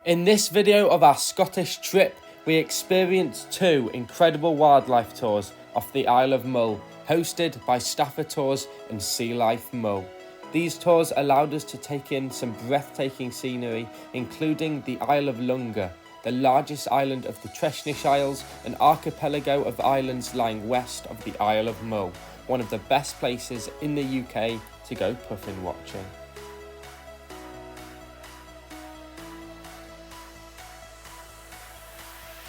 In this video of our Scottish trip, we experienced two incredible wildlife tours off the Isle of Mull, hosted by Staffa Tours and Sea Life Mull. These tours allowed us to take in some breathtaking scenery, including the Isle of Lunga, the largest island of the Treshnish Isles, an archipelago of islands lying west of the Isle of Mull, one of the best places in the UK to go puffin watching.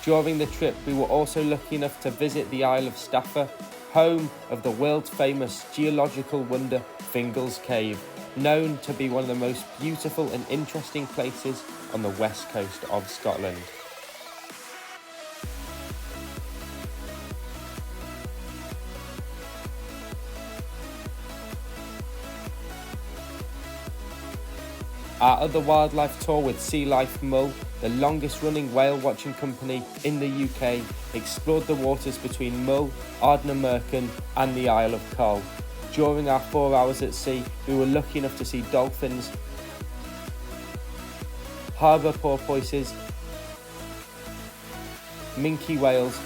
During the trip, we were also lucky enough to visit the Isle of Staffa, home of the world-famous geological wonder Fingal's Cave, known to be one of the most beautiful and interesting places on the west coast of Scotland. Our other wildlife tour with Sea Life Mull, the longest running whale watching company in the UK, explored the waters between Mull, Ardnamurchan and the Isle of Coll. During our 4 hours at sea, we were lucky enough to see dolphins, harbour porpoises, minke whales,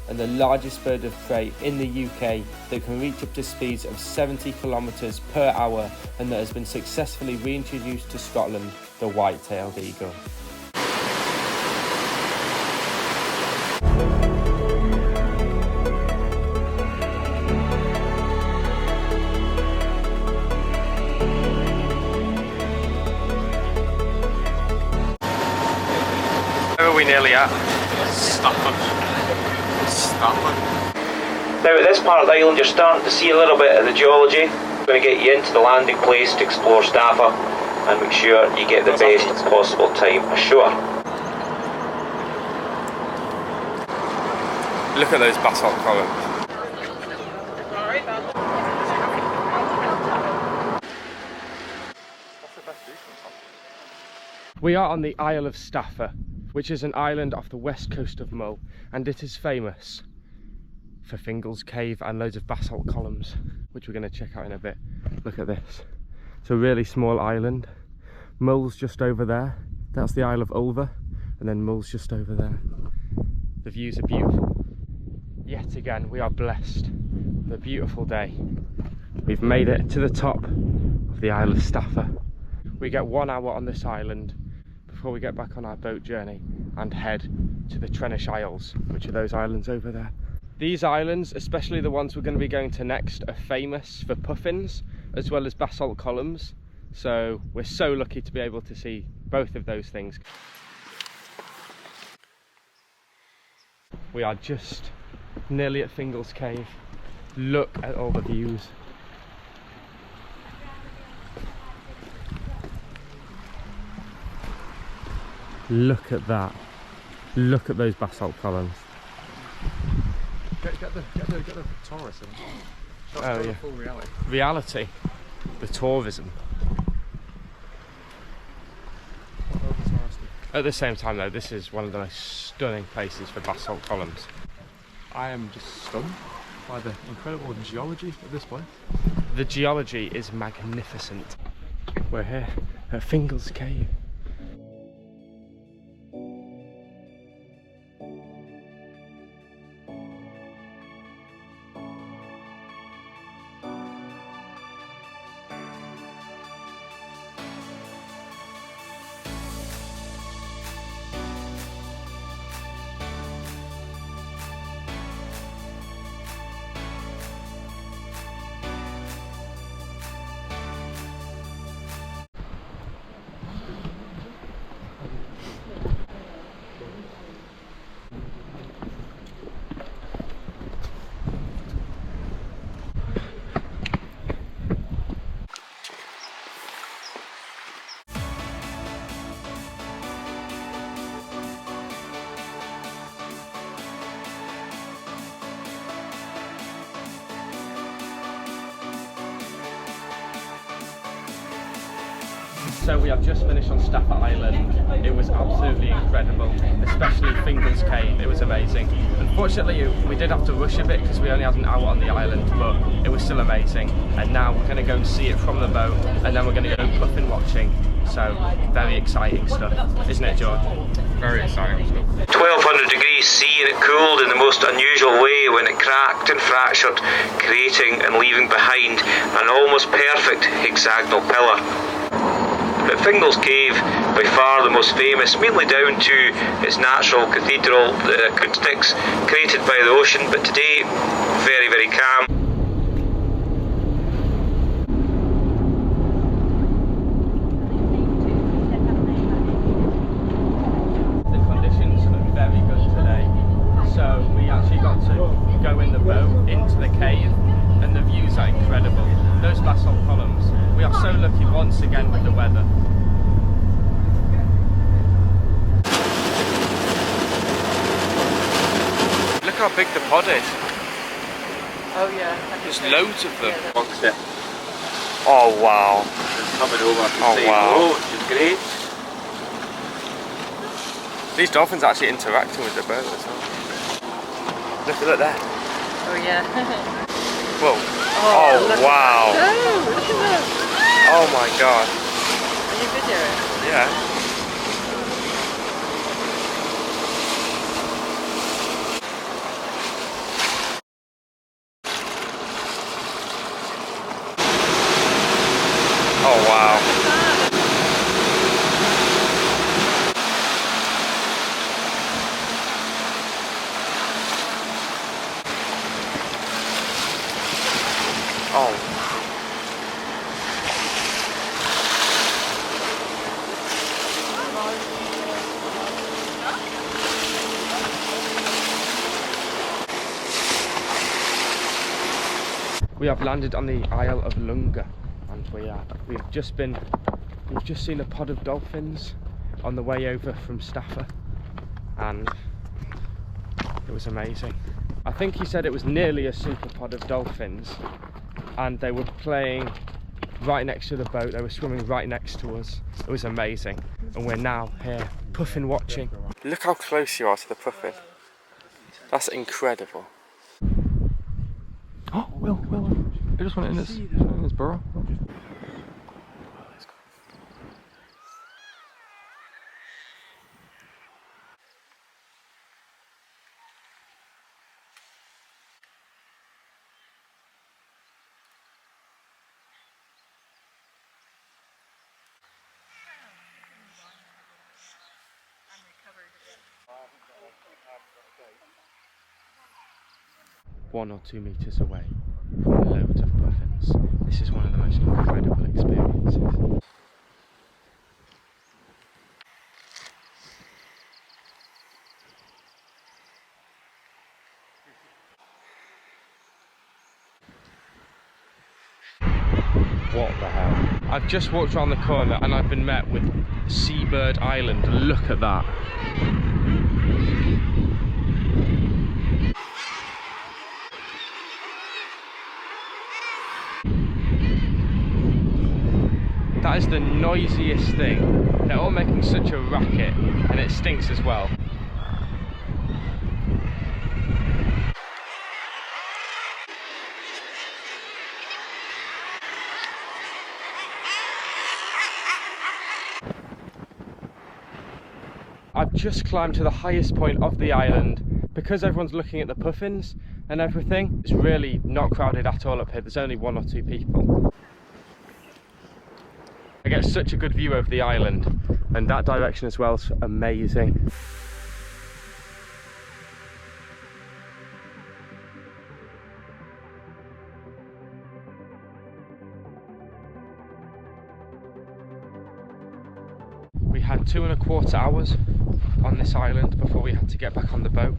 and the largest bird of prey in the UK that can reach up to speeds of 70 kilometres per hour and that has been successfully reintroduced to Scotland, the white-tailed eagle. Where are we nearly at? Staffa. Now at this part of the island you're starting to see a little bit of the geology. I'm going to get you into the landing place to explore Staffa and make sure you get the best possible time ashore. Look at those basalt columns. We are on the Isle of Staffa, which is an island off the west coast of Mull, and it is famous for Fingal's Cave and loads of basalt columns, which we're going to check out in a bit. Look at this. It's a really small island. Mull's just over there. That's the Isle of Ulva, and then Mull's just over there. The views are beautiful. Yet again, we are blessed with a beautiful day. We've made it to the top of the Isle of Staffa. We get 1 hour on this island before we get back on our boat journey and head to the Treshnish Isles, which are those islands over there. These islands, especially the ones we're going to be going to next, are famous for puffins as well as basalt columns, so we're so lucky to be able to see both of those things. We are just nearly at Fingal's Cave. Look at all the views. Look at that. Look at those basalt columns. Get the tourists in. Oh yeah. Full reality. Reality. The tourism. At the same time though, this is one of the most stunning places for basalt columns. I am just stunned by the incredible geology of this place. The geology is magnificent. We're here at Fingal's Cave. So we have just finished on Staffa Island. It was absolutely incredible, especially Fingal's Cave. It was amazing. Unfortunately, we did have to rush a bit because we only had an hour on the island, but it was still amazing. And now we're going to go and see it from the boat, and then we're going to go puffin watching. So very exciting stuff, isn't it, George? Very exciting stuff. 1200 degrees C, and it cooled in the most unusual way when it cracked and fractured, creating and leaving behind an almost perfect hexagonal pillar. But Fingal's Cave, by far the most famous, mainly down to its natural cathedral acoustics created by the ocean, but today very, very calm. The conditions are very good today, so we actually got to go in the boat into the cave, and the views are incredible. Those basalt columns. We are so lucky once again with the weather. Look how big the pod is. Oh yeah. There's loads of them. Yeah, Oh wow. it's coming over to Oh, say wow. hello, which is great. These dolphins are actually interacting with the boat as well. Look there. Oh yeah. Whoa. Oh, look. Wow. Oh, look at that. Oh my god. Are you videoing? Yeah. Oh wow. Oh. We have landed on the Isle of Lunga, and we've just seen a pod of dolphins on the way over from Staffa, and it was amazing. I think he said it was nearly a super pod of dolphins, and they were playing right next to the boat. They were swimming right next to us. It was amazing, and we're now here puffin watching. Look how close you are to the puffin. That's incredible. Oh, Will. I just went in this burrow. One or 2 meters away from loads of puffins. This is one of the most incredible experiences. What the hell? I've just walked around the corner and I've been met with Seabird Island. Look at that. That is the noisiest thing. They're all making such a racket, and it stinks as well. I've just climbed to the highest point of the island. Because everyone's looking at the puffins and everything, it's really not crowded at all up here. There's only 1 or 2 people. I get such a good view over the island, and that direction as well is amazing. We had 2¼ hours on this island before we had to get back on the boat,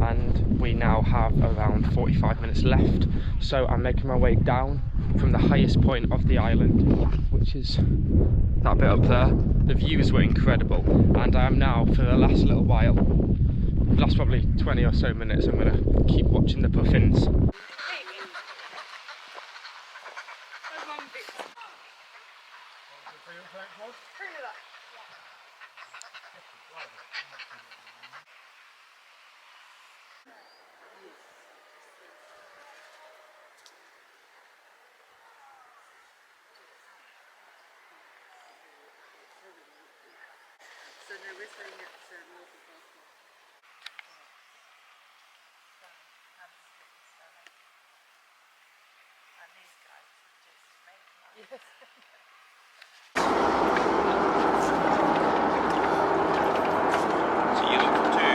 and we now have around 45 minutes left. So I'm making my way down from the highest point of the island, which is that bit up there. The views were incredible, and I am now, for the last little while, the last probably 20 or so minutes, I'm going to keep watching the puffins. So no, we're staying at north of Puffin. And these guys just make life. Yes. So you look to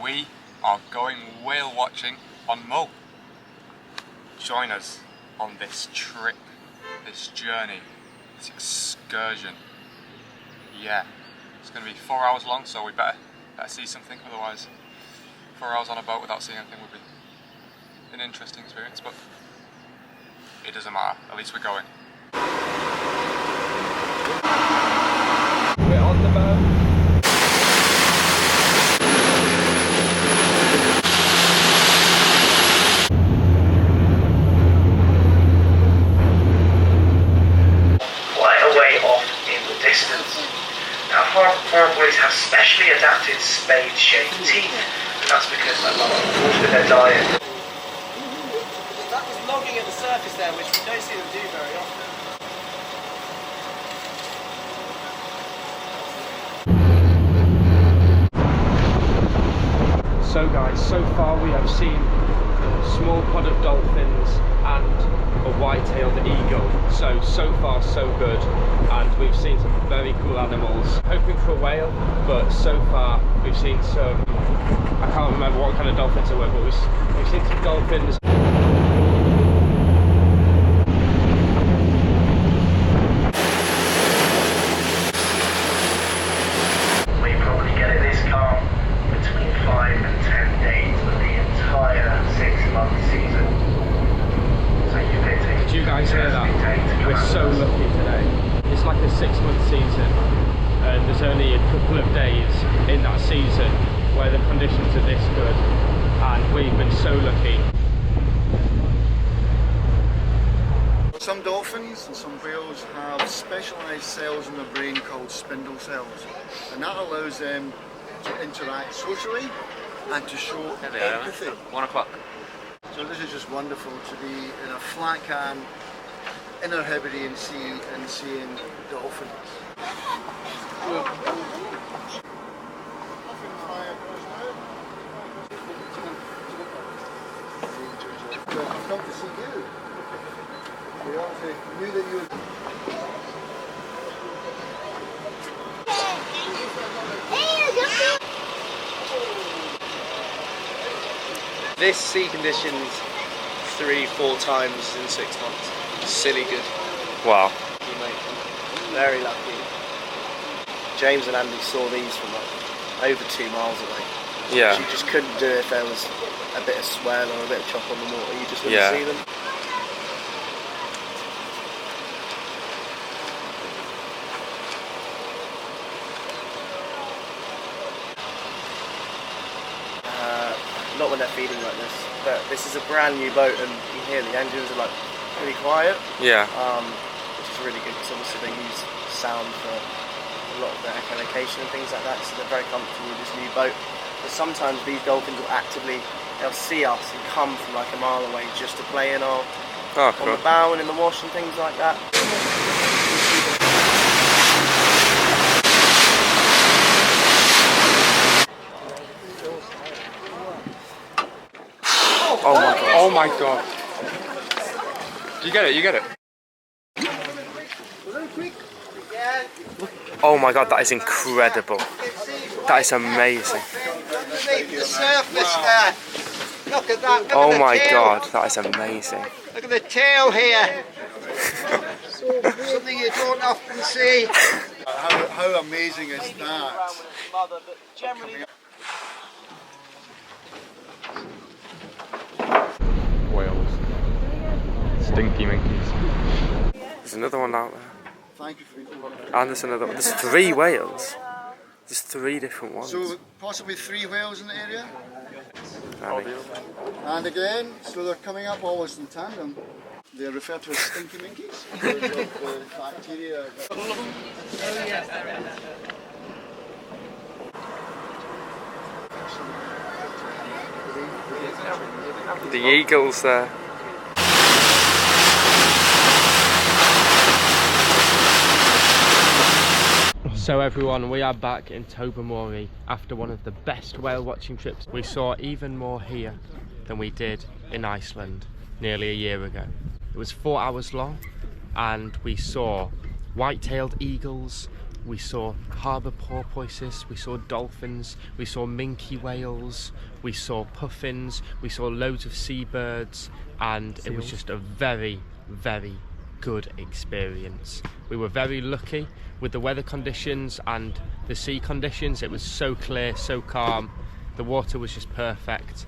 We are going whale watching on Mull. Join us on this trip, this journey, this excursion. Yeah, it's going to be 4 hours long, so we better see something, otherwise 4 hours on a boat without seeing anything would be an interesting experience, but it doesn't matter, at least we're going. We're on the boat. quite a way off in the distance. Now, porpoises have specially adapted spade-shaped teeth, and that's because a lot of water in their diet. That was logging at the surface there, which we don't see them do very often. So guys, so far we have seen a small pod of dolphins and a white-tailed eagle. So far so good, and we've seen some very cool animals. Hoping for a whale, but so far we've seen some, I can't remember what kind of dolphins they were, but we've seen some dolphins. We probably get it this calm between 5 and 10 days for the entire 6-month season. So you picked it. Did you guys hear that? We're so lucky today. It's like a 6-month season, and there's only a couple of days in that season where the conditions are this good, and we've been so lucky. Some dolphins and some whales have specialised cells in their brain called spindle cells, and that allows them to interact socially and to show empathy. 1 o'clock. So this is just wonderful to be in a flat can in our Hebridean Sea and seeing dolphins. I've come to see you. We obviously knew that you would. This sea conditions 3-4 times in 6 months. Silly good. Wow. You mate. Very lucky. James and Andy saw these from like over 2 miles away. Yeah. You just couldn't do it if there was a bit of swell or a bit of chop on the water. You just wouldn't see them. Not when they're feeding like this, but this is a brand new boat, and you hear the engines are like really quiet. Yeah. Which is really good because obviously they use sound for a lot of their echolocation and things like that, so they're very comfortable with this new boat. But sometimes these dolphins will they'll see us and come from like a mile away just to play in on the bow and in the wash and things like that. Oh my god. Oh my god. You get it, you get it. Oh my god, that is incredible. That is amazing. The surface there. Look at that. Look Oh at my the tail. god, that is amazing. Look at the tail here. Something you don't often see. How amazing is that? Whales. Stinky minkies. There's another one out there. Thank you for being over. And there's another one. There's 3 whales. There's 3 different ones. So possibly 3 whales in the area. Annie. And again, so they're coming up almost in tandem. They're referred to as stinky minkies because of the bacteria. The eagles there. So everyone, we are back in Tobermory after one of the best whale watching trips. We saw even more here than we did in Iceland nearly a year ago. It was 4 hours long and we saw white-tailed eagles, we saw harbour porpoises, we saw dolphins, we saw minke whales, we saw puffins, we saw loads of seabirds, and it was just a very, very good experience. We were very lucky with the weather conditions and the sea conditions. It was so clear, so calm. The water was just perfect.